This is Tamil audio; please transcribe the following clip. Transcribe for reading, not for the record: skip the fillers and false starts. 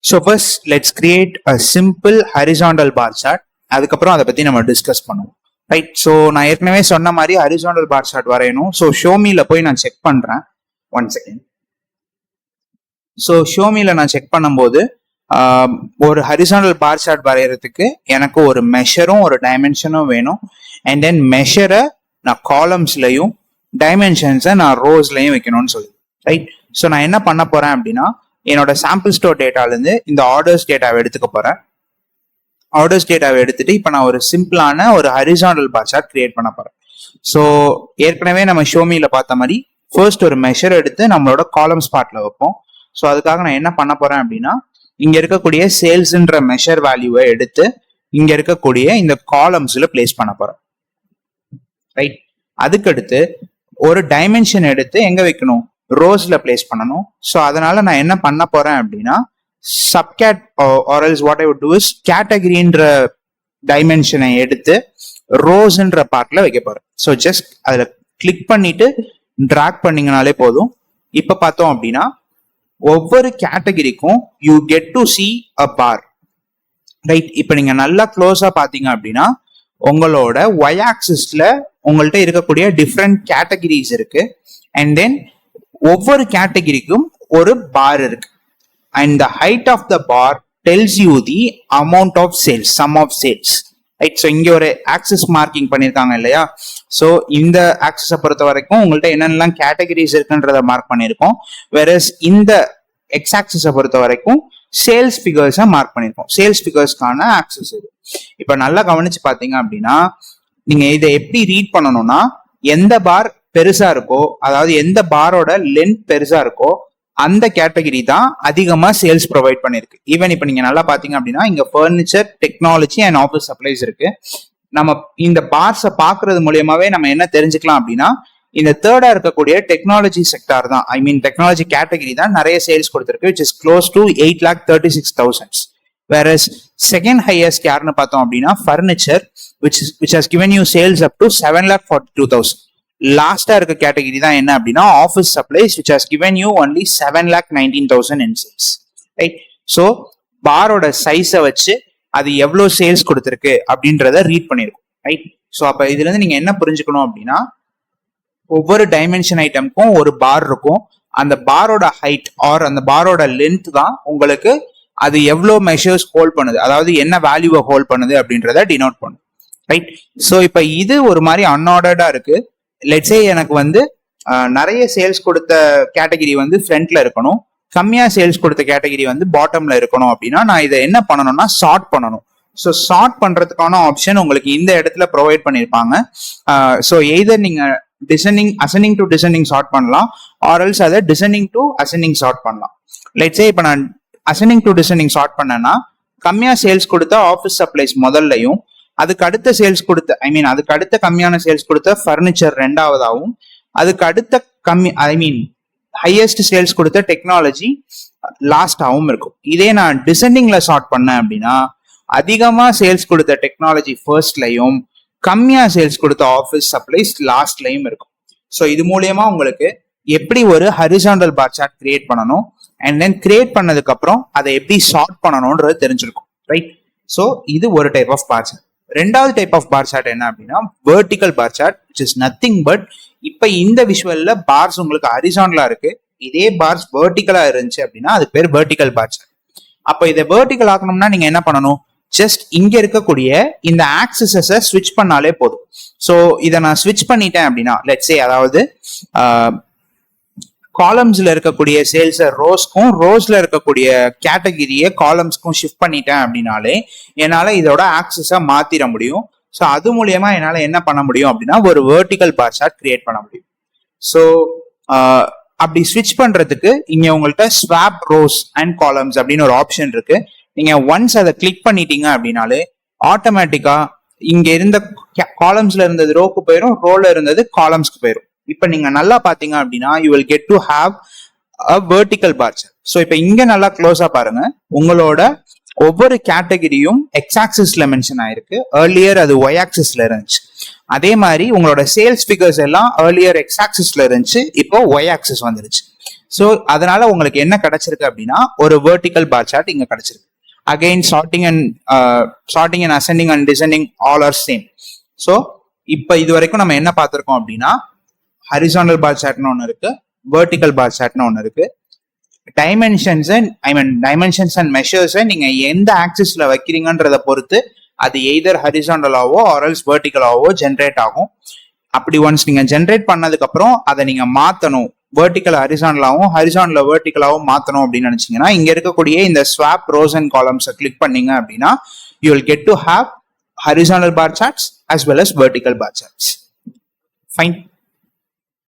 So first, let's create a simple horizontal bar chart. அதுக்கப்புறம் அதை பத்தி நம்ம டிஸ்கஸ் பண்ணுவோம். ரைட். ஸோ நான் ஏற்கனவே சொன்ன மாதிரி ஹரிசாண்டல் பார் சார்ட் வரையணும். ஸோ ஷோமில போய் நான் செக் பண்றேன். 1 செகண்ட். ஸோ ஷோமில நான் செக் பண்ணும்போது ஒரு ஹரிசாண்டல் பார் சார்ட் வரைகிறதுக்கு எனக்கு ஒரு மெஷரும் ஒரு டைமென்ஷனும் வேணும். அண்ட் தென் மெஷரை நான் காலம்ஸ்லையும் டைமென்ஷன்ஸை நான் ரோஸ்லையும் வைக்கணும்னு சொல்லி. ரைட். ஸோ நான் என்ன பண்ண போறேன் அப்படின்னா, என்னோட சாம்பிள் ஸ்டோர் டேட்டாலேருந்து இந்த ஆர்டர்ஸ் டேட்டாவை எடுத்துக்க போறேன். ஆர்டர்ஸ் டேட்டாவை எடுத்துட்டு இப்போ நான் ஒரு சிம்பிளான ஒரு ஹரிசாண்டல் பார் சார்ட் கிரியேட் பண்ண போறேன். ஸோ ஏற்கனவே நம்ம ஷோமியில பார்த்த மாதிரி ஃபர்ஸ்ட் ஒரு மெஷர் எடுத்து நம்மளோட காலம்ஸ் பார்ட்ல வைப்போம். ஸோ அதுக்காக நான் என்ன பண்ண போறேன் அப்படின்னா, இங்க இருக்கக்கூடிய சேல்ஸ்ன்ற மெஷர் வேல்யூவை எடுத்து இங்க இருக்கக்கூடிய இந்த காலம்ஸ்ல பிளேஸ் பண்ண போறேன். ரைட். அதுக்கடுத்து ஒரு டைமென்ஷன் எடுத்து எங்க வைக்கணும், ரோஸ்ல பிளேஸ் பண்ணணும். ஸோ அதனால நான் என்ன பண்ண போறேன் அப்படின்னா, subcat or else what I would do is கேட்டகரின்ற டைமென்ஷனை எடுத்து ரோஸ்ன்ற பார்ட்ல வைக்க போறேன். ஸோ ஜஸ்ட் அதுல கிளிக் பண்ணிட்டு டிராக் பண்ணீங்கனாலே போதும். இப்ப பார்த்தோம் அப்படின்னா ஒவ்வொரு கேட்டகரிக்கும் you get to see a bar. Right. இப்ப நீங்க நல்லா க்ளோஸா பாத்தீங்க அப்படின்னா உங்களோட ஒய் ஆக்சிஸ்ல உங்கள்ட்ட இருக்கக்கூடிய டிஃப்ரெண்ட் கேட்டகரிஸ் இருக்கு. அண்ட் தென் ஒவ்வொரு கேட்டகரிக்கும் ஒரு பார் இருக்கு. And the height of the bar tells you the amount of sales, sum of sales. Right. So இங்க ஒரு ஆக்சிஸ் மார்க்கிங் பண்ணியிருக்காங்க இல்லையா. ஸோ இந்த ஆக்சிஸை பொறுத்த வரைக்கும் உங்கள்ட்ட என்னென்னலாம் கேட்டகரிஸ் இருக்குன்றத மார்க் பண்ணியிருக்கோம். வேறஸ் இந்த எக்ஸ் ஆக்சிஸை பொறுத்த வரைக்கும் சேல்ஸ் ஃபிகர்ஸை மார்க் பண்ணியிருக்கோம். சேல்ஸ் ஃபிகர்ஸ்க்கான ஆக்சிஸ் இது. இப்போ நல்லா கவனிச்சு பார்த்தீங்க அப்படின்னா நீங்க இதை எப்படி ரீட் பண்ணணும்னா, எந்த பார் பெருசா இருக்கோ, அதாவது எந்த பாரோட லென்த் பெருசா இருக்கோ அந்த கேட்டகரி தான் அதிகமா சேல்ஸ் ப்ரொவைட் பண்ணிருக்கு. ஈவன் இப்ப நீங்க நல்லா பாத்தீங்க அப்படின்னா இங்க furniture, technology and office supplies இருக்கு. நம்ம இந்த பார்ஸை பாக்குறது மூலியமாவே நம்ம என்ன தெரிஞ்சுக்கலாம் அப்படின்னா, இந்த தேர்டா இருக்கக்கூடிய டெக்னாலஜி செக்டார் தான், ஐ மீன் டெக்னாலஜி கேட்டகரி தான் நிறைய சேல்ஸ் கொடுத்திருக்கு, which is close to 8,36,000. Whereas second highest யாருன்னு பார்த்தோம் அப்படின்னா furniture, which has given you sales up to 7,42,000. லாஸ்டா இருக்க கேட்டகரி தான் என்ன அப்படின்னா office supplies, which has given you only 7,19,000 in sales. Right. So பாரோட சைஸை வச்சு அது எவ்வளோ சேல்ஸ் கொடுத்துருக்கு அப்படின்றத ரீட் பண்ணிருக்கும். ரைட். ஸோ அப்ப இதுல இருந்து நீங்க என்ன புரிஞ்சுக்கணும் அப்படின்னா, ஒவ்வொரு டைமென்ஷன் ஐட்டம்க்கும் ஒரு பார் இருக்கும். அந்த பாரோட ஹைட் ஆர் அந்த பாரோட லென்த் தான் உங்களுக்கு அது எவ்வளோ மெஷர்ஸ் ஹோல்ட் பண்ணுது, அதாவது என்ன வேல்யூவை ஹோல்ட் பண்ணுது அப்படின்றத டினோட் பண்ணும். ரைட். ஸோ இப்போ இது ஒரு மாதிரி அன்ஆர்டர்டா இருக்கு. லெட்ஸே எனக்கு வந்து நிறைய சேல்ஸ் கொடுத்த கேட்டகரி வந்து ஃப்ரண்ட்ல இருக்கணும், கம்மியா சேல்ஸ் கொடுத்த கேட்டகரி வந்து பாட்டம்ல இருக்கணும் அப்படின்னா நான் இதை என்ன பண்ணணும்னா சார்ட் பண்ணணும். ஸோ சார்ட் பண்றதுக்கான ஆப்ஷன் உங்களுக்கு இந்த இடத்துல ப்ரொவைட் பண்ணியிருப்பாங்க. ஸோ எய்தர் நீங்க அசெண்டிங் டு டிசெண்டிங் சார்ட் பண்ணலாம், ஆர் எல்ஸ் அதை டிசெண்டிங் டு அசெண்டிங் சார்ட் பண்ணலாம். லெட்ஸே இப்போ நான் அசெண்டிங் டு டிசெண்டிங் சார்ட் பண்ணேன்னா கம்மியா சேல்ஸ் கொடுத்த ஆஃபீஸ் சப்ளைஸ் முதல்லையும், அதுக்கு அடுத்த சேல்ஸ் கொடுத்த அதுக்கு அடுத்த கம்மியான சேல்ஸ் கொடுத்த ஃபர்னிச்சர் ரெண்டாவதாகவும், அதுக்கு அடுத்த ஹையஸ்ட் சேல்ஸ் கொடுத்த டெக்னாலஜி லாஸ்டாகவும் இருக்கும். இதே நான் டிசெண்டிங்ல சார்ட் பண்ணேன் அப்படின்னா அதிகமா சேல்ஸ் கொடுத்த டெக்னாலஜி ஃபர்ஸ்ட்லையும், கம்மியா சேல்ஸ் கொடுத்த ஆஃபீஸ் சப்ளைஸ் லாஸ்ட்லையும் இருக்கும். ஸோ இது மூலியமா உங்களுக்கு எப்படி ஒரு ஹரிசாண்டல் பார் சார்ட் கிரியேட் பண்ணணும், அண்ட் தென் கிரியேட் பண்ணதுக்கு அப்புறம் அதை எப்படி சார்ட் பண்ணணும்ன்றது தெரிஞ்சிருக்கும். ரைட். ஸோ இது ஒரு டைப் ஆஃப் பார் சார்ட். ரெண்டாவது டைப் ஆஃப் பார் சார்ட் என்ன அப்படின்னா vertical bar chart, which is nothing but இப்ப இந்த விஷுவல்ல பார்ஸ் உங்களுக்கு ஹரிசாண்டலா இருக்கு, இதே பார்ஸ் வெர்டிகலா இருந்துச்சு அப்படின்னா அது பேர் வெர்டிகல் பார் சார்ட். அப்ப இதை வெர்டிகல் ஆக்கணும்னா நீங்க என்ன பண்ணணும், ஜஸ்ட் இங்க இருக்கக்கூடிய இந்த ஆக்சிஸஸை ஸ்விட்ச் பண்ணாலே போதும். ஸோ இதை நான் ஸ்விட்ச் பண்ணிட்டேன் அப்படின்னா லெட்ஸே, அதாவது காலம்ஸ்ல இருக்கக்கூடிய சேல்ஸ் ரோஸ்க்கும், ரோஸ்ல இருக்கக்கூடிய கேட்டகிரியை காலம்ஸ்க்கும் ஷிஃப்ட் பண்ணிட்டேன் அப்படின்னாலே என்னால இதோட ஆக்சிஸை மாத்திர முடியும். ஸோ அது மூலியமா என்னால என்ன பண்ண முடியும் அப்படின்னா ஒரு வெர்டிகல் பார் சார்ட் கிரியேட் பண்ண முடியும். ஸோ அப்படி ஸ்விட்ச் பண்றதுக்கு இங்க உங்கள்கிட்ட ஸ்வாப் ரோஸ் அண்ட் காலம்ஸ் அப்படின்னு ஒரு ஆப்ஷன் இருக்கு. நீங்க ஒன்ஸ் அதை கிளிக் பண்ணிட்டீங்க அப்படின்னாலே ஆட்டோமேட்டிக்கா இங்க இருந்த காலம்ஸ்ல இருந்தது ரோக்கு போயிடும், ரோல இருந்தது காலம்ஸ்க்கு போயிடும். இப்ப நீங்க நல்லா பாத்தீங்க அப்படின்னா you will get to have a vertical bar chart. So இப்ப இங்க நல்லா க்ளோஸா பாருங்க, உங்களோட ஒவ்வொரு கேட்டகரியும் எக்ஸ் ஆக்சிஸ்ல மென்ஷன் ஆயிருக்கு, ஏர்லியர் அது ஒய் ஆக்சிஸ்ல இருந்துச்சு. அதே மாதிரி உங்களோட சேல்ஸ் ஃபிகர்ஸ் எல்லாம் ஏர்லியர் எக்ஸ் ஆக்சிஸ்ல இருந்துச்சு, இப்போ ஒய் ஆக்சிஸ் வந்துருச்சு. ஸோ அதனால உங்களுக்கு என்ன கிடைச்சிருக்கு அப்படின்னா ஒரு வெர்டிக்கல் பார் சார்ட் இங்க கிடைச்சிருக்கு. Again sorting and ascending and descending all are same. So இப்போ இது வரைக்கும் நம்ம என்ன பார்த்துருக்கோம் அப்படின்னா ஹரிசாண்டல் பார் சார்ட்னு ஒன்று இருக்கு, வெர்டிக்கல் பார் சார்ட்னு ஒன்று இருக்கு. டைமென்ஷன்ஸ் அண்ட் மெஷர்ஸை நீங்க எந்த ஆக்சிஸ்ல வைக்கிறீங்கன்றத பொறுத்து அது எய்தர் ஹரிசாண்டலாவோ ஆர்எல்ஸ் வெர்டிகலாவோ ஜென்ரேட் ஆகும். அப்படி ஒன்ஸ் நீங்க ஜென்ரேட் பண்ணதுக்கு அப்புறம் அதை நீங்க மாத்தணும், வெர்டிகல் ஹரிசாண்டலாவும் ஹரிசாண்டல வெர்டிகலாவும் மாத்தணும் அப்படின்னு நினைச்சீங்கன்னா இங்க இருக்கக்கூடிய இந்த ஸ்வாப் ரோஸ் அண்ட் காலம்ஸை கிளிக் பண்ணீங்க அப்படின்னா you will get to have horizontal bar charts as well as vertical bar charts. Fine.